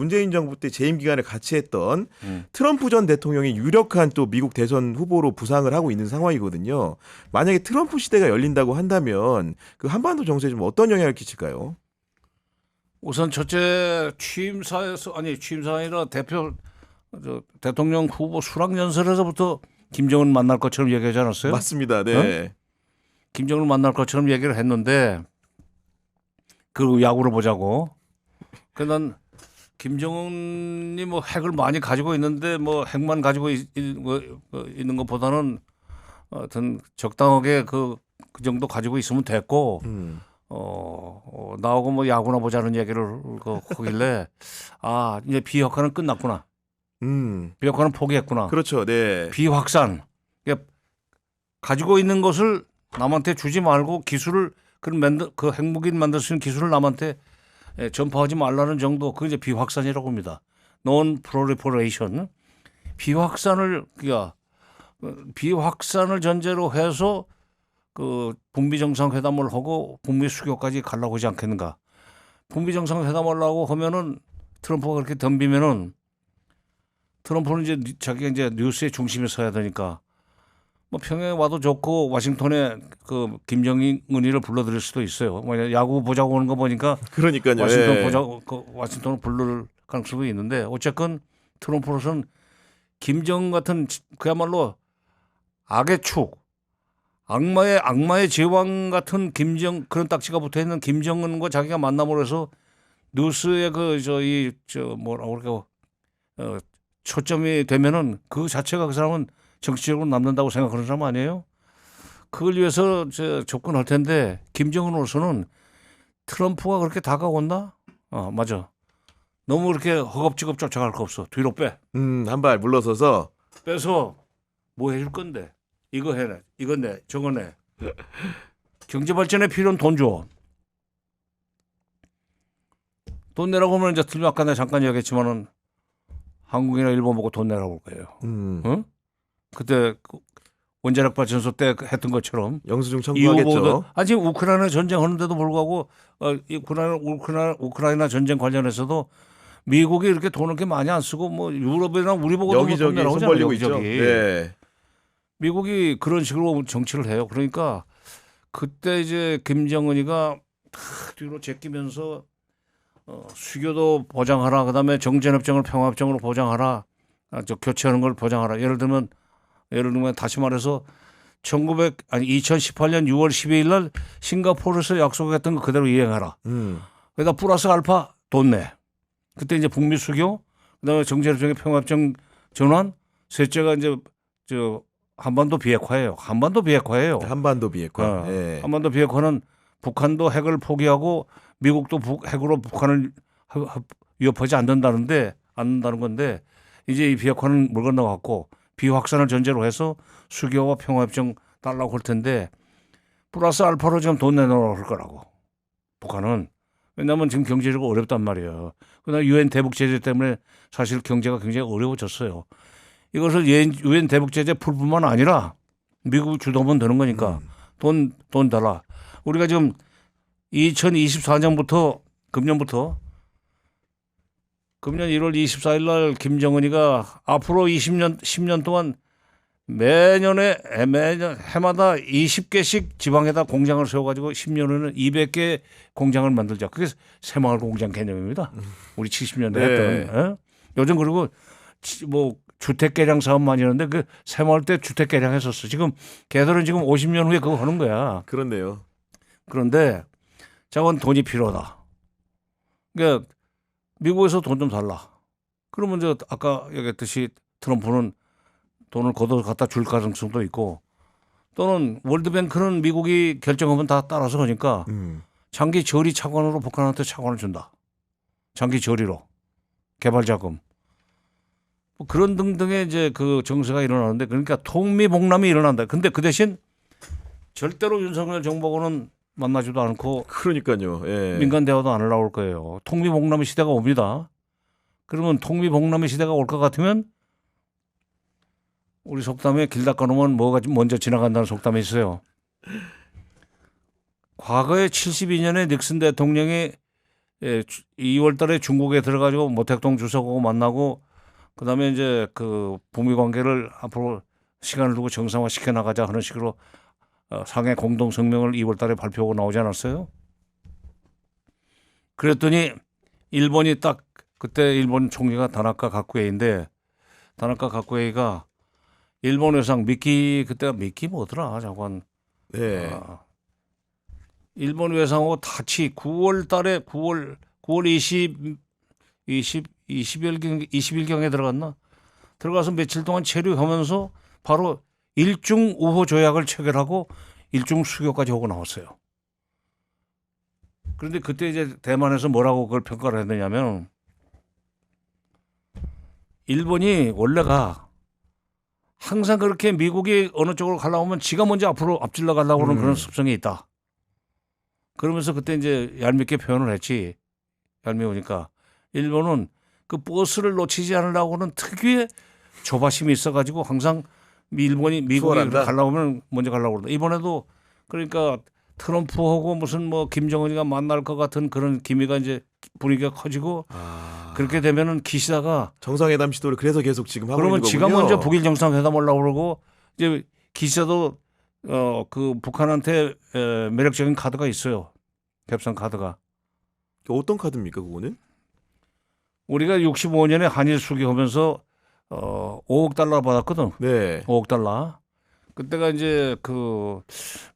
문재인 정부 때 재임 기간을 같이 했던 트럼프 전 대통령이 유력한 또 미국 대선 후보로 부상을 하고 있는 상황이거든요. 만약에 트럼프 시대가 열린다고 한다면 그 한반도 정세에 좀 어떤 영향을 끼칠까요? 우선 첫째 취임사가 아니라 대통령 후보 수락 연설에서부터 김정은 만날 것처럼 얘기하지 않았어요? 맞습니다. 네. 어? 김정은 만날 것처럼 얘기를 했는데 그 야구를 보자고. 난 김정은이 뭐 핵을 많이 가지고 있는데 뭐 핵만 가지고 있는 것보다는 하여튼 적당하게 그 정도 가지고 있으면 됐고 나오고 뭐 야구나 보자는 얘기를 하길래 이제 비핵화는 끝났구나. 비핵화는 포기했구나. 그렇죠. 네. 비확산. 그러니까 가지고 있는 것을 남한테 주지 말고 기술을 그 핵무기를 만들 수 있는 기술을 남한테 전파하지 말라는 정도. 그게 이제 비확산이라고 합니다. Non-proliferation. 비확산을 전제로 해서 그 북미 정상회담을 하고 북미 수교까지 가려고 하지 않겠는가. 북미 정상회담을 하려고 하면은 트럼프가 그렇게 덤비면은 트럼프는 이제 자기가 이제 뉴스의 중심에 서야 되니까 뭐 평양에 와도 좋고 와싱턴에 그 김정은이를 불러들일 수도 있어요. 뭐 야구 보자고 오는 거 보니까 그러니까요. 와싱턴을 부를 가능성도 있는데 어쨌건 트럼프로서는 김정은 같은 그야말로 악의 축, 악마의 제왕 같은 그런 딱지가 붙어 있는 김정은과 자기가 만남으로 해서 뉴스의 뭐라고 그럴까 초점이 되면은 그 자체가 그 사람은 정치적으로 남는다고 생각하는 사람 아니에요? 그걸 위해서 접근할 텐데 김정은으로서는 트럼프가 그렇게 다가온다? 맞아. 너무 그렇게 허겁지겁 쫓아갈 거 없어. 뒤로 빼. 한 발 물러서서 빼서 뭐 해줄 건데? 이거 해내. 이거 내. 저거 내. 경제 발전에 필요한 돈 줘. 돈 내라고 하면 이제 아까 내가 잠깐 얘기했지만은 한국이나 일본 보고 돈 내라고 할 거예요. 응? 그때 원자력 발전소 때 했던 것처럼 영수증 청구하겠죠. 지금 우크라이나 전쟁하는데도 불구하고 우크라이나 전쟁 관련해서도 미국이 이렇게 돈을 이렇게 많이 안 쓰고 뭐 유럽이나 우리 보고 여기저기 손 벌리고 있죠. 네. 미국이 그런 식으로 정치를 해요. 그러니까 그때 이제 김정은이가 뒤로 제끼면서 수교도 보장하라. 그다음에 정전협정을 평화협정으로 보장하라. 교체하는 걸 보장하라. 예를 들면 다시 말해서 2018년 6월 12일 날 싱가포르에서 약속했던 거 그대로 이행하라. 그러다 플러스 알파 돈 내. 그때 이제 북미 수교, 그다음에 정전협정의 평화협정 전환, 셋째가 이제 한반도 비핵화예요. 한반도 비핵화. 네. 한반도 비핵화는 북한도 핵을 포기하고 미국도 핵으로 북한을 위협하지 않는다는 건데 이제 이 비핵화는 물 건너갔고 비확산을 전제로 해서 수교와 평화협정 달라고 할 텐데 플러스 알파로 지금 돈 내놓으라고 할 거라고 북한은. 왜냐하면 지금 경제적으로 어렵단 말이에요. 그다음에 유엔 대북 제재 때문에 사실 경제가 굉장히 어려워졌어요. 이것을 유엔 대북 제재 풀뿐만 아니라 미국 주도하면 되는 거니까 돈 달라. 우리가 지금 2024년부터 금년 1월 24일 날 김정은이가 앞으로 10년 동안 매년 해마다 20개씩 지방에다 공장을 세워가지고 10년 후에는 200개 공장을 만들자. 그게 새마을 공장 개념입니다. 우리 70년대 했던. 요즘 그리고 뭐 주택 개량 사업 많이 하는데 그 새마을 때 주택 개량 했었어. 지금 걔들은 지금 50년 후에 그거 하는 거야. 그렇네요. 그런데 자원 돈이 필요하다. 그러니까 미국에서 돈 좀 달라. 그러면 이제 아까 얘기했듯이 트럼프는 돈을 걷어 갖다 줄 가능성도 있고 또는 월드뱅크는 미국이 결정하면 다 따라서 하니까 장기 저리 차관으로 북한한테 차관을 준다. 장기 저리로 개발 자금. 뭐 그런 등등의 이제 그 정세가 일어나는데 그러니까 통미봉남이 일어난다. 근데 그 대신 절대로 윤석열 정부하고는 만나지도 않고 그러니까요. 예. 민간 대화도 안 하려고 할 거예요. 통미봉남의 시대가 옵니다. 그러면 통미봉남의 시대가 올 것 같으면 우리 속담에 길 닦아놓으면 뭐가 먼저 지나간다는 속담이 있어요. 과거에 72년에 닉슨 대통령이 2월 달에 중국에 들어가지고 모택동 주석하고 만나고 그다음에 이제 그 북미 관계를 앞으로 시간을 두고 정상화 시켜 나가자 하는 식으로 상해 공동 성명을 2월 달에 발표하고 나오지 않았어요? 그랬더니 일본이 딱 그때 일본 총리가 다나카 가쿠에인데 다나카 가쿠에가 일본 외상 미키 그때가 미키 뭐더라 잠깐 네. 일본 외상하고 같이 9월 달에 9월 20일경에 들어갔나? 들어가서 며칠 동안 체류하면서 바로 일중 우호 조약을 체결하고 일중 수교까지 하고 나왔어요. 그런데 그때 이제 대만에서 뭐라고 그걸 평가를 했느냐면 일본이 원래가 항상 그렇게 미국이 어느 쪽으로 가려고 하면 지가 먼저 앞으로 앞질러 가려고 하는 그런 습성이 있다. 그러면서 그때 이제 얄밉게 표현을 했지. 얄미우니까 일본은 그 버스를 놓치지 않으려고 하는 특유의 조바심이 있어가지고 항상 미국이 수월한다. 가려고 하면 먼저 가려고 그런다. 이번에도 그러니까 트럼프하고 무슨 뭐 김정은이가 만날 것 같은 그런 기미가 이제 분위기가 커지고 그렇게 되면은 기시다가 정상회담 시도를 그래서 계속 지금 하고 그러면 있는 지가 거군요. 먼저 북일 정상회담 하려고 그러고 이제 기시다도 그 북한한테 매력적인 카드가 있어요. 캡선 카드가. 어떤 카드입니까, 그거는? 우리가 65년에 한일 수교하면서 5억 달러 받았거든. 네. 5억 달러. 그때가 이제 그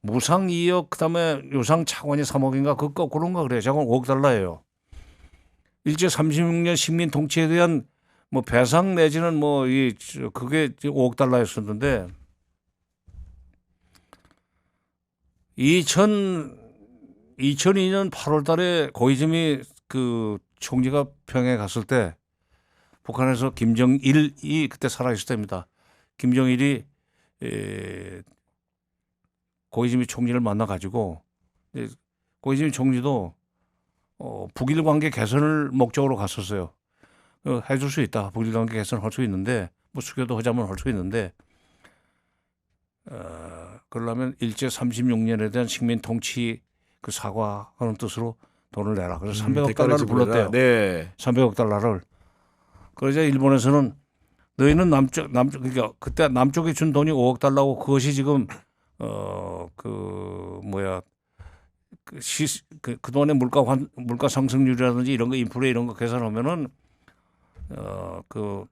무상 2억 그다음에 유상 차관이 3억인가 그 거꾸로인가 그래요. 저건 5억 달러예요. 일제 36년 식민 통치에 대한 뭐 배상 내지는 뭐 이 그게 5억 달러였었는데 2002년 8월 달에 고이즈미 그 총리가 평양에 갔을 때 북한에서 김정일이 그때 살아있을 때입니다. 김정일이 고이즈미 총리를 만나가지고 고이즈미 총리도 북일 관계 개선을 목적으로 갔었어요. 해줄 수 있다. 북일 관계 개선할 수 있는데 뭐 수교도 하자면 할 수 있는데 그러려면 일제 36년에 대한 식민 통치 그 사과하는 뜻으로 돈을 내라. 그래서 300억 대가를 달러를 지불해라. 불렀대요. 네. 300억 달러를. 그러자 일본에서는 너희는 남쪽 그러니까 그때 남쪽에 준 돈이 5억 달러고 그것이 지금 그동안의 물가 상승률이라든지 이런 거 인플레 이런 거 계산하면은 그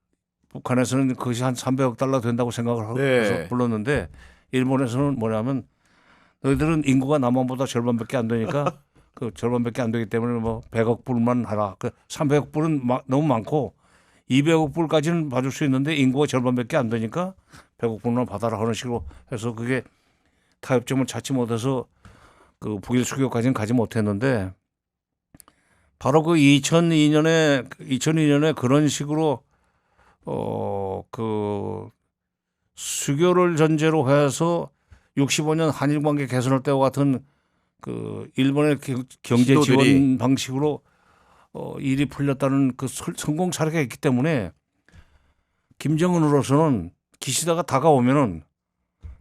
북한에서는 그것이 한 300억 달러 된다고 생각을 하고 네. 해서 불렀는데 일본에서는 뭐냐면 너희들은 인구가 남한보다 절반밖에 안 되니까 그 절반밖에 안 되기 때문에 뭐 100억 불만 하라. 그 300억 불은 너무 많고 200억 불까지는 봐줄 수 있는데 인구가 절반밖에 안 되니까 100억 불만 받아라 하는 식으로 해서 그게 타협점을 찾지 못해서 그 북일 수교까지는 가지 못했는데 바로 그 2002년에 그런 식으로 그 수교를 전제로 해서 65년 한일 관계 개선할 때와 같은 그 일본의 경제 지원 시도들이. 방식으로 일이 풀렸다는 그 성공 사례가 있기 때문에 김정은으로서는 기시다가 다가오면은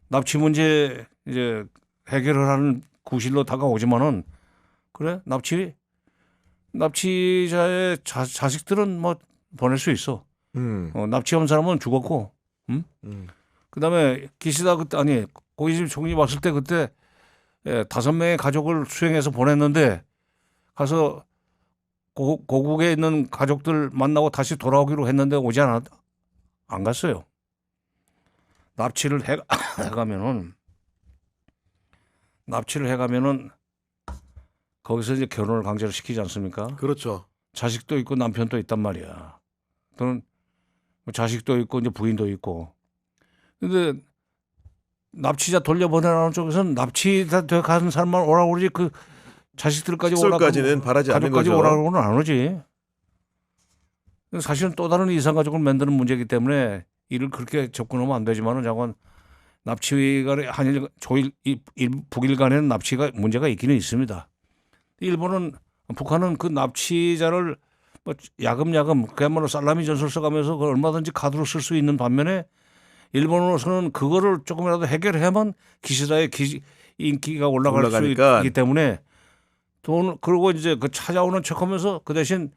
납치 문제 이제 해결을 하는 구실로 다가오지만은 그래 납치자의 자식들은 뭐 보낼 수 있어. 납치한 사람은 죽었고, 그다음에 기시다 그때 아니 고이즈미 총리 왔을 때 그때 5명의 가족을 수행해서 보냈는데 가서 고국에 있는 가족들 만나고 다시 돌아오기로 했는데 오지 안 갔어요. 납치를 해가면은 거기서 이제 결혼을 강제로 시키지 않습니까? 그렇죠. 자식도 있고 남편도 있단 말이야. 또는 자식도 있고 이제 부인도 있고. 근데 납치자 돌려보내라는 쪽에서는 납치자 간 사람만 오라고 그러지 그 자식들까지 식솔까지는 바라지 않는 가족까지 거죠. 오라고는 안 오지. 사실은 또 다른 이상 가족을 만드는 문제이기 때문에 이를 그렇게 접근하면 안 되지만은 자관 납치가 한일 북일 간에는 납치가 문제가 있기는 있습니다. 북한은 그 납치자를 뭐 야금야금 그야말로 살라미 전술 써가면서 그걸 얼마든지 카드로 쓸 수 있는 반면에 일본으로서는 그거를 조금이라도 해결해야만 기시다의 인기가 올라갈 수 있기 때문에 돈 그리고 이제 그 찾아오는 척하면서 그 대신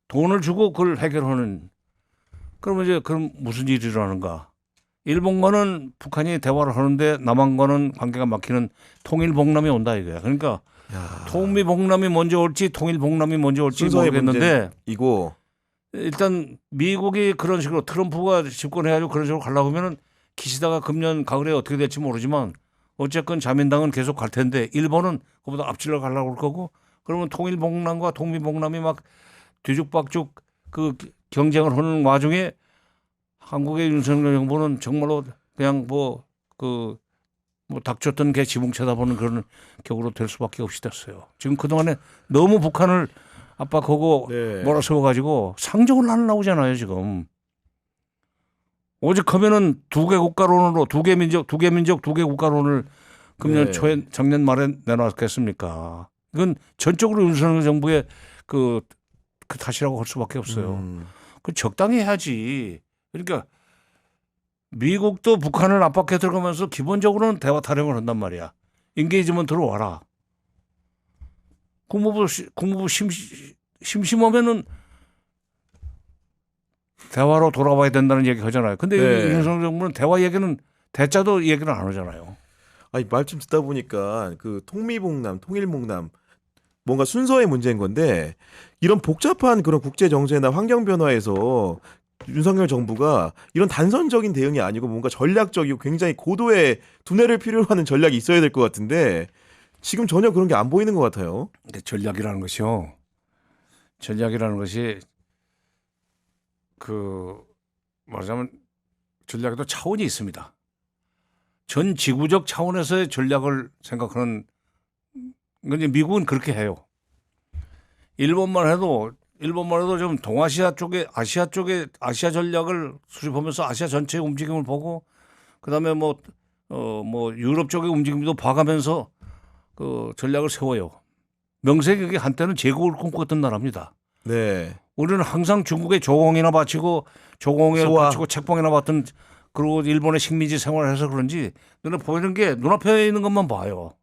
돈을 주고 그걸 해결하는. 그러면 이제 그럼 무슨 일이 일어나는가? 일본과는 북한이 대화를 하는데 남한과는 관계가 막히는 통일봉남이 온다 이거야. 그러니까 야. 통미봉남이 먼저 올지 통일봉남이 먼저 올지 순서의 모르겠는데 이고 일단 미국이 그런 식으로 트럼프가 집권해가지고 그런 식으로 가려고 하면은 기시다가 금년 가을에 어떻게 될지 모르지만 어쨌건 자민당은 계속 갈 텐데 일본은 그보다 앞질러 가려고 할 거고 그러면 통일봉남과 통미봉남이 막 뒤죽박죽 그 경쟁을 하는 와중에 한국의 윤석열 정부는 정말로 그냥 뭐 닥쳤던 개 지붕 쳐다보는 그런 격으로 될 수밖에 없이 됐어요. 지금 그동안에 너무 북한을 압박하고 네. 몰아세워가지고 상정을 안 나오잖아요 지금. 오직하면은 두 개 국가론으로 두 개 민족 두 개 국가론을 금년 네. 초에 작년 말에 내놨겠습니까? 이건 전적으로 윤석열 정부의 그 탓이라고 할 수밖에 없어요. 그 적당히 해야지. 그러니까 미국도 북한을 압박해 들어가면서 기본적으로는 대화 타령을 한단 말이야. 인게이지먼트 들어와라. 국무부 심심하면은 대화로 돌아와야 된다는 얘기 하잖아요. 근데 네. 윤석열 정부는 대화 얘기는 대자도 얘기를 안 하잖아요. 아니 말씀 듣다 보니까 그 통미봉남, 통일봉남 뭔가 순서의 문제인 건데 이런 복잡한 그런 국제 정세나 환경 변화에서 윤석열 정부가 이런 단선적인 대응이 아니고 뭔가 전략적이고 굉장히 고도의 두뇌를 필요로 하는 전략이 있어야 될 것 같은데 지금 전혀 그런 게 안 보이는 것 같아요. 근데 전략이라는 것이요. 전략이라는 것이 말하자면 전략에도 차원이 있습니다. 전 지구적 차원에서의 전략을 생각하는 근데 미국은 그렇게 해요. 일본만 해도 좀 동아시아 쪽에 아시아 전략을 수립하면서 아시아 전체의 움직임을 보고 그다음에 뭐 유럽 쪽의 움직임도 봐가면서 그 전략을 세워요. 명색이 그게 한때는 제국을 꿈꿨던 나라입니다. 네. 우리는 항상 중국의 조공이나 바치고 책봉이나 받던 그리고 일본의 식민지 생활을 해서 그런지 눈에 보이는 게 눈앞에 있는 것만 봐요.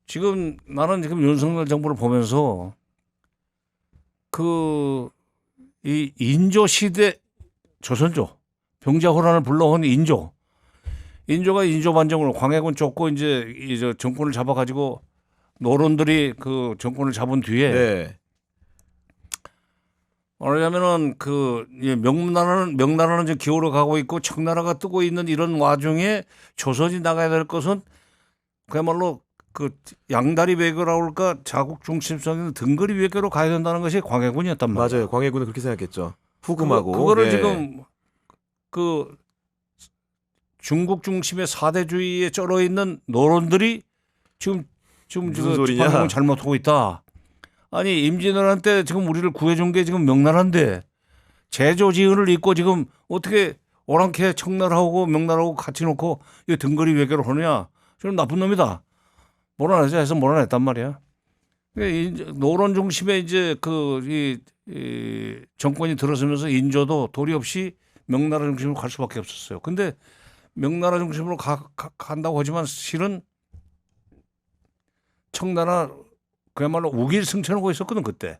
지금 나는 지금 윤석열 정부를 보면서 이 인조 시대 조선조 병자호란을 불러온 인조가 인조 반정으로 광해군 쫓고 이제 정권을 잡아가지고 노론들이 그 정권을 잡은 뒤에 네. 말하자면은 명나라는 이제 기울어 가고 있고 청나라가 뜨고 있는 이런 와중에 조선이 나가야 될 것은 그야말로 그 양다리 외교라고 할까 자국 중심성 있는 등거리 외교로 가야 된다는 것이 광해군이었단 말이에요. 맞아요. 광해군은 그렇게 생각했죠. 후금하고 그거를 네. 지금 그 중국 중심의 사대주의에 쩔어 있는 노론들이 지금 무슨 소리냐? 광해군 잘못하고 있다. 아니 임진왜란 지금 우리를 구해준 게 지금 명나라인데 제조지은을 잇고 지금 어떻게 오랑캐 청나라하고 명나라하고 같이 놓고 이 등거리 외교를 하느냐? 저는 나쁜 놈이다. 몰아내자 해서 몰아냈단 말이야. 노론 중심에 이제 이 정권이 들어서면서 인조도 도리 없이 명나라 중심으로 갈 수밖에 없었어요. 근데 명나라 중심으로 간다고 하지만 실은 청나라 그야말로 우길승천하고 있었거든 그때.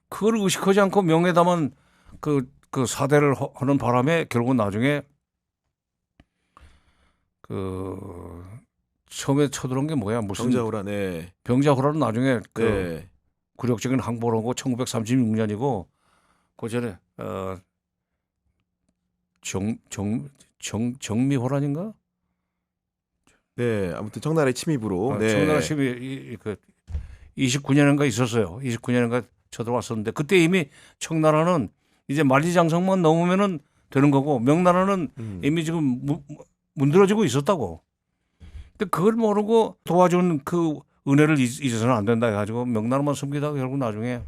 그걸 의식하지 않고 명예담은 그 사대를 하는 바람에 결국은 나중에 처음에 쳐들어온 게 뭐야 무슨 병자호란. 네. 병자호란은 나중에 네. 굴욕적인 항복을 하고 1936년이고 그 전에 정미호란인가? 네. 아무튼 청나라의 침입으로. 네. 청나라 침입 29년인가 있었어요. 29년인가 쳐들어왔었는데 그때 이미 청나라는 이제 만리장성만 넘으면은 되는 거고 명나라는 이미 지금 문드러지고 있었다고. 근데 그걸 모르고 도와준 그 은혜를 잊어서는 안 된다 해가지고 명나라만 숨기다가 결국 나중에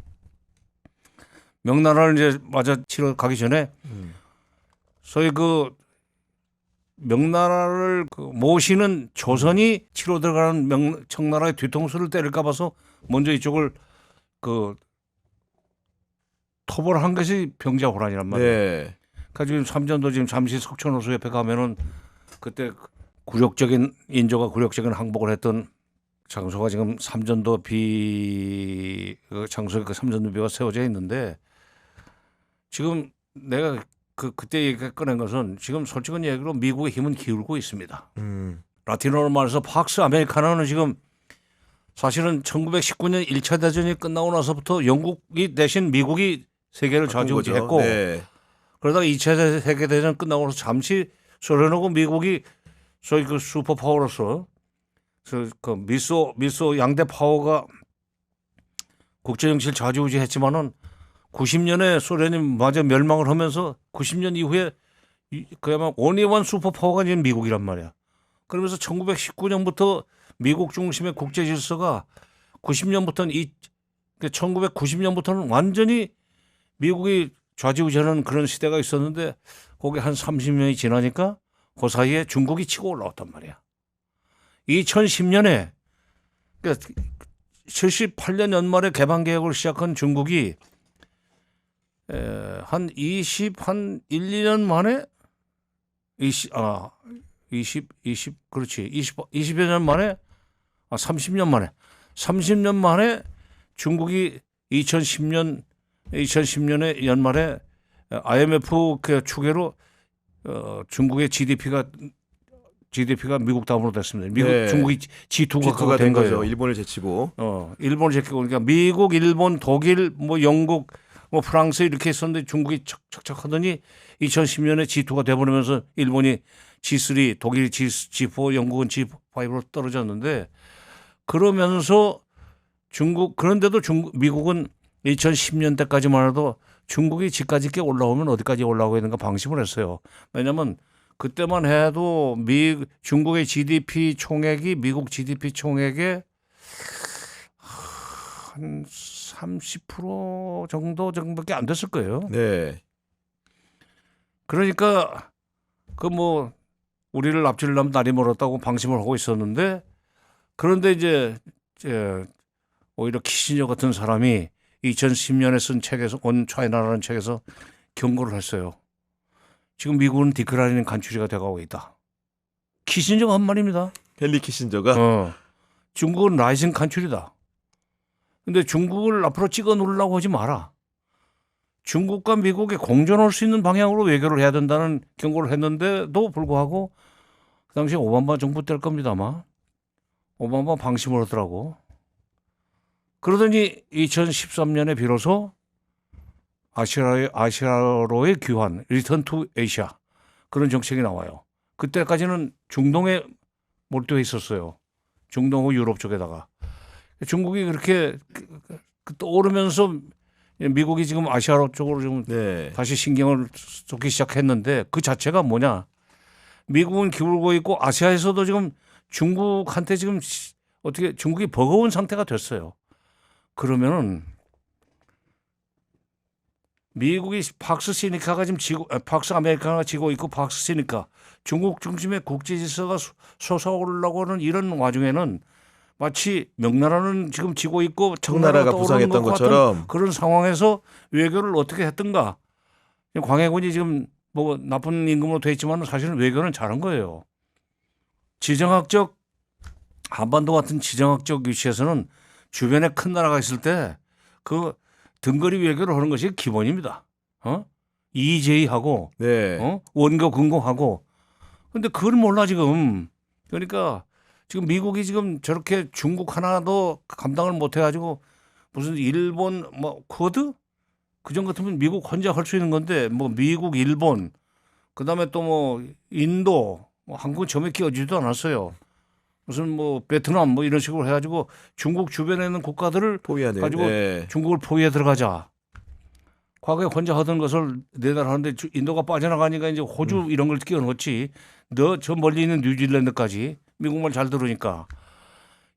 명나라를 이제 맞아 치러 가기 전에 소위 명나라를 모시는 조선이 치러 들어가는 청나라의 뒤통수를 때릴까 봐서 먼저 이쪽을 토벌을 한 것이 병자호란이란 말이에요. 네. 그러니까 지금 삼전도 지금 잠시 석촌호수 옆에 가면은 그때 인조가 굴욕적인 항복을 했던 장소가 지금 삼전도 그 장소에 그 삼전도비가 세워져 있는데 지금 내가 그때 얘기 꺼낸 것은 지금 솔직한 얘기로 미국의 힘은 기울고 있습니다. 라틴어로 말해서 팍스 아메리카노는 지금 사실은 1919년 1차 대전이 끝나고 나서부터 영국이 대신 미국이 세계를 좌지우지했고 네. 그러다가 2차 세계대전 끝나고 나서 잠시 소련하고 미국이 소위 그 슈퍼파워로서 그 미소 양대 파워가 국제 정치를 좌지우지했지만은 90년에 소련이 마저 멸망을 하면서 90년 이후에 그야말로 원리원 슈퍼파워가 지금 미국이란 말이야. 그러면서 1919년부터 미국 중심의 국제 질서가 90년부터는 1990년부터는 완전히 미국이 좌지우지하는 그런 시대가 있었는데 거기 한 30년이 지나니까 그 사이에 중국이 치고 올라왔단 말이야. 2010년에 그러니까 78년 연말에 개방 개혁을 시작한 중국이 한 1, 2년 만에 20여 년 만에 30년 만에 중국이 2010년에 연말에 IMF 그 추계로 중국의 GDP가 미국 다음으로 됐습니다. 네. 중국이 G2가 된 거예요. 일본을 제치고. 일본을 제치고 그러니까 미국, 일본, 독일, 뭐 영국, 뭐 프랑스 이렇게 했었는데 중국이 척척 하더니 2010년에 G2가 돼버리면서 일본이 G3, 독일이 G4, 영국은 G5로 떨어졌는데 그러면서 그런데도 미국은 2010년 때까지만 해도 중국이 지까지 게 올라오면 어디까지 올라오게 되는가 방심을 했어요. 왜냐하면 그때만 해도 중국의 GDP 총액이 미국 GDP 총액의 한 30% 정도밖에 안 됐을 거예요. 네. 그러니까 뭐 우리를 납치려면 날이 멀었다고 방심을 하고 있었는데 그런데 이제 오히려 키신저 같은 사람이 2010년에 쓴 책에서 온 차이나라는 책에서 경고를 했어요. 지금 미국은 디크라이닝 간추리가 돼가고 있다. 키신저가 한 말입니다. 헨리 키신저가. 중국은 라이징 간추리다. 근데 중국을 앞으로 찍어 누르려고 하지 마라. 중국과 미국이 공존할 수 있는 방향으로 외교를 해야 된다는 경고를 했는데도 불구하고 그 당시에 오바마 정부 때일 겁니다 아마. 오바마 방심을 하더라고. 그러더니 2013년에 비로소 아시아로의 귀환, 리턴 투 에이시아 그런 정책이 나와요. 그때까지는 중동에 몰두해 있었어요. 중동하고 유럽 쪽에다가. 중국이 그렇게 떠오르면서 미국이 지금 아시아 쪽으로 좀 네. 다시 신경을 쏟기 시작했는데 그 자체가 뭐냐. 미국은 기울고 있고 아시아에서도 지금 중국한테 지금 어떻게 중국이 버거운 상태가 됐어요. 그러면은 미국이 팍스 아메리카가 지고 있고 팍스 시니까 중국 중심의 국제 질서가 솟아오르려고 하는 이런 와중에는 마치 명나라는 지금 지고 있고 청나라가 부상했던 것처럼 그런 상황에서 외교를 어떻게 했던가. 광해군이 지금 뭐 나쁜 임금으로 돼 있지만 사실은 외교는 잘한 거예요. 한반도 같은 지정학적 위치에서는 주변에 큰 나라가 있을 때 그 등거리 외교를 하는 것이 기본입니다. EJ하고 네. 원교 근거하고. 근데 그걸 몰라 지금. 그러니까 지금 미국이 지금 저렇게 중국 하나도 감당을 못 해가지고 무슨 일본 뭐 쿼드 그 정도 같으면 미국 혼자 할 수 있는 건데 뭐 미국, 일본 그다음에 또 뭐 인도 뭐 한국은 처음에 끼어지지도 않았어요. 무슨 뭐 베트남 뭐 이런 식으로 해가지고 중국 주변에 있는 국가들을 포위하는. 가지고 네. 중국을 포위해 들어가자. 과거에 혼자 하던 것을 내달하는데 인도가 빠져나가니까 이제 호주 이런 걸 끼워 넣었지. 너 저 멀리 있는 뉴질랜드까지 미국말 잘 들으니까.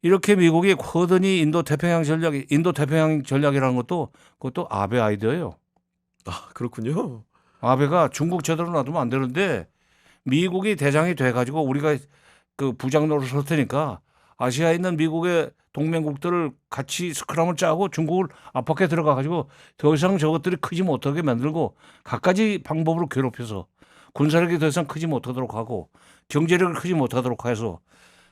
이렇게 미국이 커더니 인도 태평양 전략이라는 그것도 아베 아이디어예요. 아, 그렇군요. 아베가 중국 제대로 놔두면 안 되는데 미국이 대장이 돼가지고 우리가 그 부장 노릇을 할 테니까 아시아에 있는 미국의 동맹국들을 같이 스크럼을 짜고 중국을 압박해 들어가가지고 더 이상 저것들이 크지 못하게 만들고 갖가지 방법으로 괴롭혀서 군사력이 더 이상 크지 못하도록 하고 경제력을 크지 못하도록 해서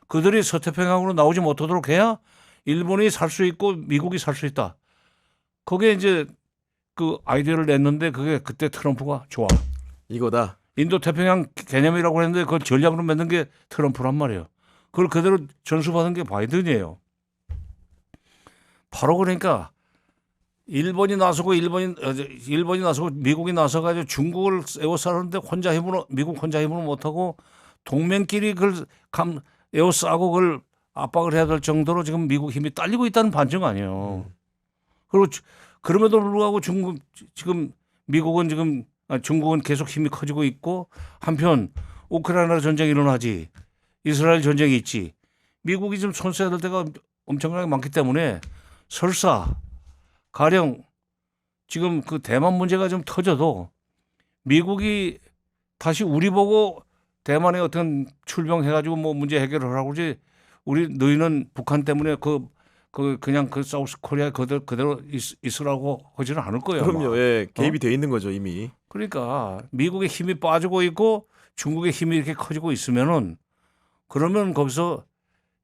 그들이 서태평양으로 나오지 못하도록 해야 일본이 살 수 있고 미국이 살 수 있다. 거기에 이제 그 아이디어를 냈는데 그게 그때 트럼프가 좋아. 이거다. 인도 태평양 개념이라고 했는데 그걸 전략으로 만든 게 트럼프란 말이에요. 그걸 그대로 전수받은 게 바이든이에요. 바로 그러니까 일본이 나서고 미국이 나서가지고 중국을 에워싸는데 미국 혼자 힘으로 못하고 동맹끼리 그걸 에워싸고 그걸 압박을 해야 될 정도로 지금 미국 힘이 딸리고 있다는 반증 아니에요. 그리고 그럼에도 불구하고 중국은 계속 힘이 커지고 있고 한편 우크라이나 전쟁이 일어나지 이스라엘 전쟁이 있지 미국이 좀 손써야 될 때가 엄청나게 많기 때문에 설사 가령 지금 그 대만 문제가 좀 터져도 미국이 다시 우리 보고 대만에 어떤 출병해가지고 뭐 문제 해결을 하라고 그러지 너희는 북한 때문에 그냥 그 사우스 코리아 그대로 있으라고 하지는 않을 거예요. 그럼요. 아마. 예, 개입이 돼 있는 거죠 이미. 그러니까 미국의 힘이 빠지고 있고 중국의 힘이 이렇게 커지고 있으면은 그러면 거기서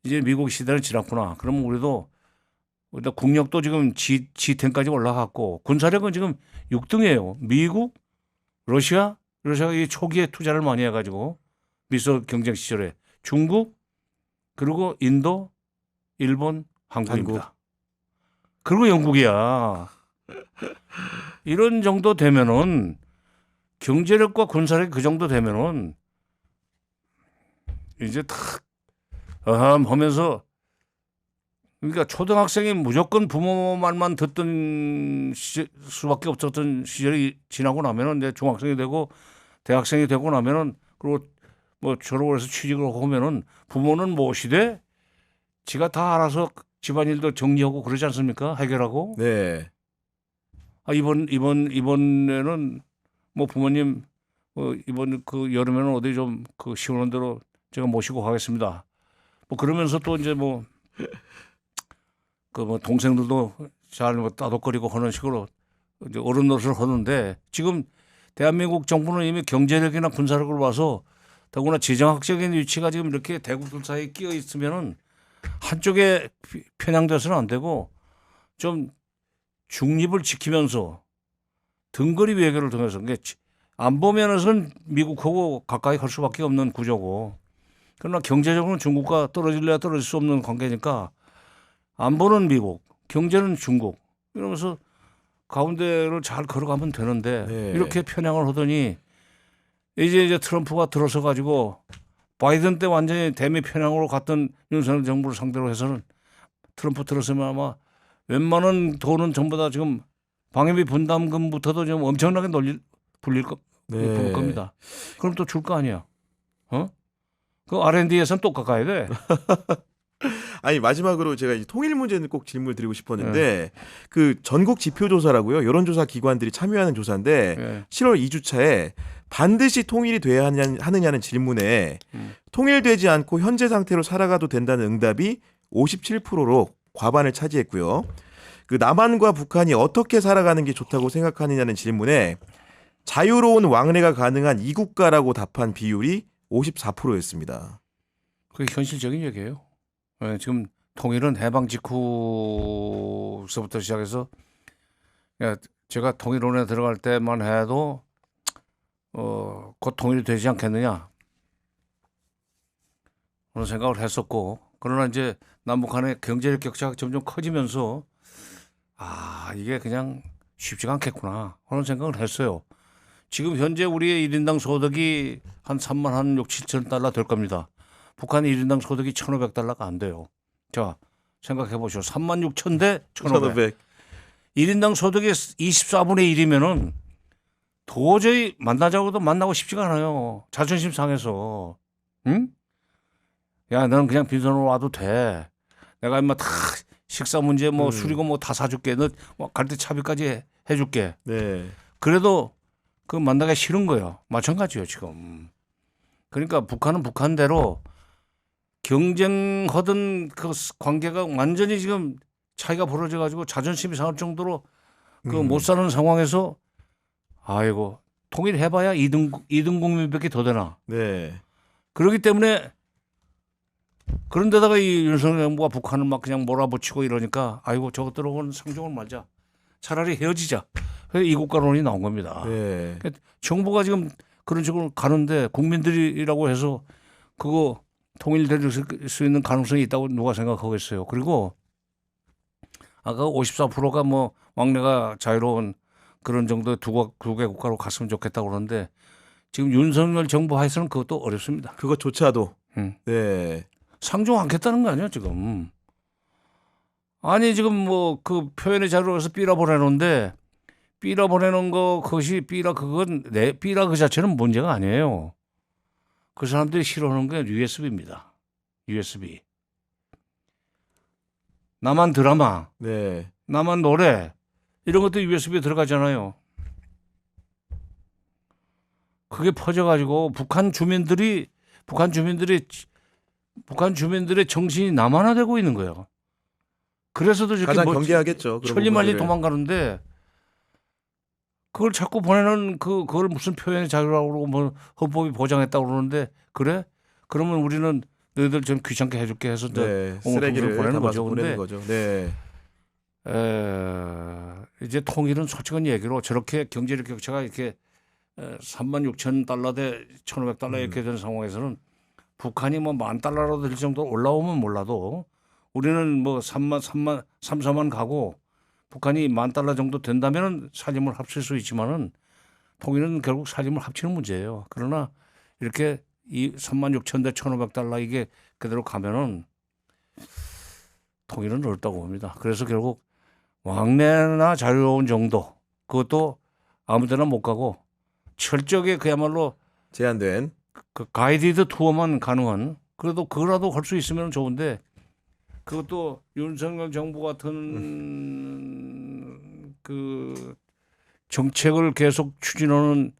이제 미국 시대는 지났구나. 그러면 우리도 국력도 지금 G10까지 올라갔고 군사력은 지금 6등이에요. 미국, 러시아가 이 초기에 투자를 많이 해가지고 미소 경쟁 시절에 중국 그리고 인도, 일본, 한국입니다. 그리고 영국이야. 이런 정도 되면은 경제력과 군사력이 그 정도 되면은 이제 탁 하면서 그러니까 초등학생이 무조건 부모 말만 듣던 수밖에 없었던 시절이 지나고 나면은 이제 중학생이 되고 대학생이 되고 나면은 그리고 뭐 졸업을 해서 취직을 하면은 부모는 무엇이 돼? 지가 다 알아서 집안일도 정리하고 그러지 않습니까? 해결하고. 네. 이번에는 뭐 부모님 이번 그 여름에는 어디 좀 그 시원한 데로 제가 모시고 가겠습니다. 뭐 그러면서 또 이제 뭐 동생들도 잘 뭐 따독거리고 하는 식으로 이제 어른 노릇을 하는데 지금 대한민국 정부는 이미 경제력이나 군사력을 봐서 더구나 지정학적인 위치가 지금 이렇게 대국들 사이에 끼어 있으면은 한쪽에 편향돼서는 안 되고 좀 중립을 지키면서 등거리 외교를 통해서 안보 면에서는 미국하고 가까이 갈 수밖에 없는 구조고 그러나 경제적으로는 중국과 떨어질래야 떨어질 수 없는 관계니까 안보는 미국, 경제는 중국 이러면서 가운데를 잘 걸어가면 되는데 네. 이렇게 편향을 하더니 이제 트럼프가 들어서 가지고 바이든 때 완전히 대미 편향으로 갔던 윤석열 정부를 상대로 해서는 트럼프 들어서면 아마 웬만한 돈은 전부 다 지금 방위비 분담금부터도 좀 엄청나게 부를 겁니다. 그럼 또 줄 거 아니야. 그 R&D 예산 또 깎아야 돼. 아니 마지막으로 제가 이 통일 문제는 꼭 질문을 드리고 싶었는데 그 전국 지표조사라고요. 여론조사 기관들이 참여하는 조사인데 7월 2주차에 반드시 통일이 돼야 하느냐는 질문에 통일되지 않고 현재 상태로 살아가도 된다는 응답이 57%로 과반을 차지했고요. 그 남한과 북한이 어떻게 살아가는 게 좋다고 생각하느냐는 질문에 자유로운 왕래가 가능한 이국가라고 답한 비율이 54%였습니다. 그게 현실적인 얘기예요. 지금 통일은 해방 직후서부터 시작해서 제가 통일론에 들어갈 때만 해도 곧 통일이 되지 않겠느냐 그런 생각을 했었고 그러나 이제 남북 간의 경제적 격차가 점점 커지면서 이게 그냥 쉽지가 않겠구나 그런 생각을 했어요. 지금 현재 우리의 1인당 소득이 한 3만 한 6, 7천 달러 될 겁니다. 북한의 1인당 소득이 1,500달러가 안 돼요. 자, 생각해 보시오. 3만 6천 대 1,500. 1인당 소득이 24분의 1이면은 도저히 만나자고도 만나고 싶지가 않아요. 자존심 상해서. 응? 야, 너는 그냥 빈손으로 와도 돼. 내가 인마 다 식사 문제 뭐 술이고 뭐 다 사줄게. 너 갈 때 차비까지 해줄게. 네. 그래도 그 만나기 싫은 거예요. 마찬가지예요, 지금. 그러니까 북한은 북한대로 경쟁하던 그 관계가 완전히 지금 차이가 벌어져 가지고 자존심이 상할 정도로 그 못 사는 상황에서 아이고 통일해봐야 2등 국민밖에 더 되나. 네. 그렇기 때문에 그런데다가 이 윤석열 정부가 북한을 막 그냥 몰아붙이고 이러니까 아이고 저것들하고는 상종을 말자. 차라리 헤어지자. 그래서 이국가론이 나온 겁니다. 네. 그러니까 정부가 지금 그런 식으로 가는데 국민들이라고 해서 그거 통일될 수 있는 가능성이 있다고 누가 생각하겠어요. 그리고 아까 54%가 뭐 왕래가 자유로운 그런 정도의 두 개 국가로 갔으면 좋겠다고 그러는데 지금 윤석열 정부 하에서는 그것도 어렵습니다. 그것조차도. 음. 네. 상종 않겠다는 거 아니야 지금. 아니 지금 뭐 그 표현의 자유로워서 삐라 보내놓는데 삐라 보내놓은 거 그것이 삐라 그건 내 삐라 그 자체는 문제가 아니에요. 그 사람들이 싫어하는 게 USB입니다. USB. 나만 드라마, 네. 나만 노래 이런 것도 USB에 들어가잖아요. 그게 퍼져가지고 북한 주민들의 정신이 남한화되고 있는 거예요. 그래서도 저렇게 가장 뭐 경계하겠죠. 그런 천리말리 부분들을. 도망가는데 그걸 자꾸 보내는 그걸 무슨 표현의 자유라고 그러고 뭐 헌법이 보장했다고 그러는데 그래? 그러면 우리는 너희들 좀 귀찮게 해줄게 해서 네. 옹호통수를 쓰레기를 보내는 담아서 거죠. 보내는 근데 거죠. 네. 이제 통일은 솔직한 얘기로 저렇게 경제적 격차가 이렇게 36,000달러 대 1,500달러 이렇게 된 상황에서는 북한이 뭐 10,000달러라도 될 정도로 올라오면 몰라도 우리는 뭐 3,4만 가고 북한이 10,000달러 정도 된다면 살림을 합칠 수 있지만은 통일은 결국 살림을 합치는 문제예요. 그러나 이렇게 이 36,000 대 1,500달러 이게 그대로 가면은 통일은 어렵다고 봅니다. 그래서 결국 왕래나 자유로운 정도 그것도 아무데나 못 가고 철저하게 그야말로 제한된. 그 가이디드 투어만 가능한 그래도 그거라도 할 수 있으면 좋은데 그것도 윤석열 정부 같은 그 정책을 계속 추진하는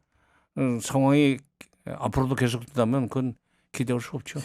상황이 앞으로도 계속된다면 그건 기대할 수 없죠.